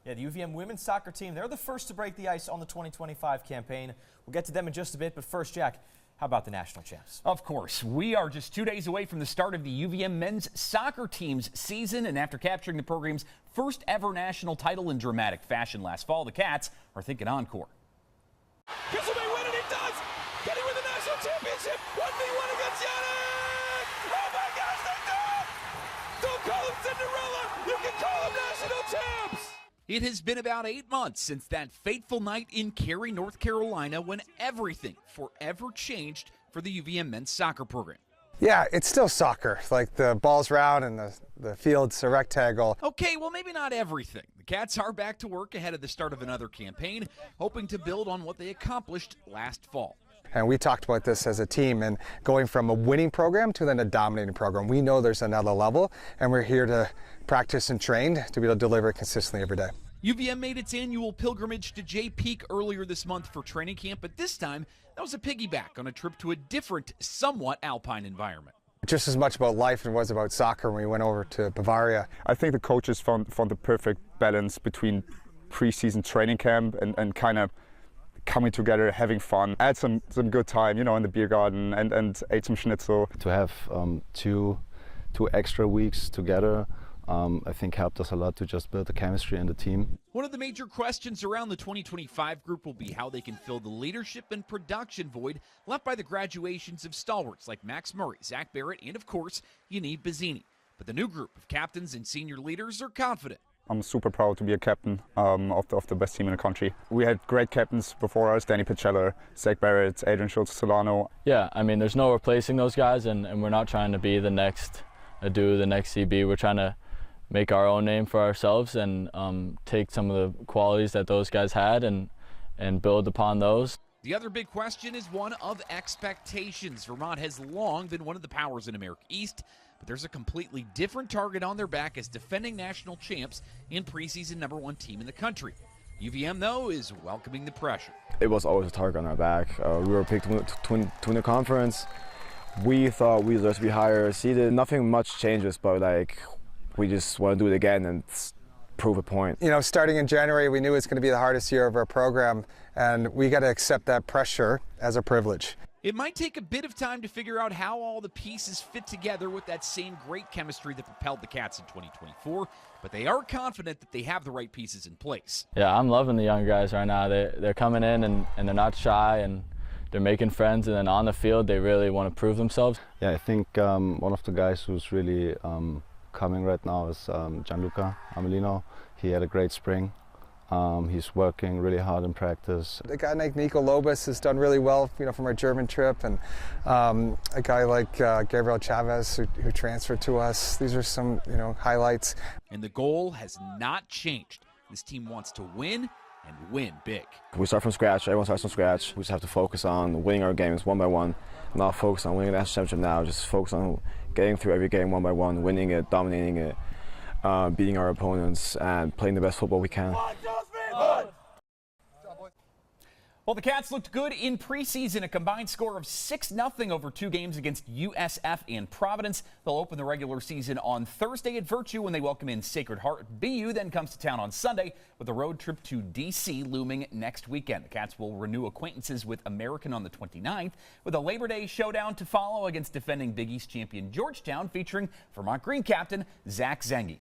Yeah, the UVM women's soccer team, they're the first to break the ice on the 2025 campaign. We'll get to them in just a bit, but first, Jack, how about the national champs? Of course. We are just 2 days away from the start of the UVM men's soccer team's season, and after capturing the program's first ever national title in dramatic fashion last fall, the Cats are thinking encore. Kessel may win it, it does! Getting with the national championship! 1v1 against Yannick! Oh my gosh, they do it! Don't call them Cinderella! You can call them national champs! It has been about 8 months since that fateful night in Cary, North Carolina, when everything forever changed for the UVM men's soccer program. Yeah, it's still soccer. Like the ball's round and the field's a rectangle. Okay, well, maybe not everything. The Cats are back to work ahead of the start of another campaign, hoping to build on what they accomplished last fall. And we talked about this as a team and going from a winning program to then a dominating program. We know there's another level, and we're here to practice and train to be able to deliver it consistently every day. UVM made its annual pilgrimage to Jay Peak earlier this month for training camp, but this time that was a piggyback on a trip to a different, somewhat alpine environment. Just as much about life as it was about soccer when we went over to Bavaria. I think the coaches found the perfect balance between preseason training camp and kind of coming together, having fun. I had some good time, in the beer garden and ate some schnitzel. To have two extra weeks together, I think helped us a lot to just build the chemistry in the team. One of the major questions around the 2025 group will be how they can fill the leadership and production void left by the graduations of stalwarts like Max Murray, Zach Barrett, and of course, Yaniv Bazzini. But the new group of captains and senior leaders are confident. I'm super proud to be a captain of the best team in the country. We had great captains before us: Danny Pichella, Zach Barrett, Adrian Schultz-Solano. Yeah, I mean, there's no replacing those guys, and we're not trying to be the next Adu, the next CB. We're trying to make our own name for ourselves and take some of the qualities that those guys had and build upon those. The other big question is one of expectations. Vermont has long been one of the powers in America East, but there's a completely different target on their back as defending national champs and preseason #1 team in the country. UVM, though, is welcoming the pressure. It was always a target on our back. We were picked to win the conference. We thought we deserved to be higher seeded. Nothing much changes, but we just want to do it again and prove a point. Starting in January, we knew it's going to be the hardest year of our program, and we got to accept that pressure as a privilege. It might take a bit of time to figure out how all the pieces fit together with that same great chemistry that propelled the Cats in 2024, but they are confident that they have the right pieces in place. Yeah, I'm loving the young guys right now. They're coming in and they're not shy, and they're making friends, and then on the field they really want to prove themselves. Yeah, I think one of the guys who's really coming right now is Gianluca Amelino. He had a great spring. He's working really hard in practice. A guy like Nico Lobos has done really well, from our German trip, and a guy like Gabriel Chavez who transferred to us. These are some, highlights. And the goal has not changed. This team wants to win and win big. We start from scratch. Everyone starts from scratch. We just have to focus on winning our games one by one, not focus on winning the national championship now. Just focus on getting through every game one by one, winning it, dominating it, beating our opponents, and playing the best football we can. Well, the Cats looked good in preseason, a combined score of 6-0 over 2 games against USF and Providence. They'll open the regular season on Thursday at Virtue when they welcome in Sacred Heart. BU then comes to town on Sunday with a road trip to D.C. looming next weekend. The Cats will renew acquaintances with American on the 29th with a Labor Day showdown to follow against defending Big East champion Georgetown, featuring Vermont Green captain Zach Zengi.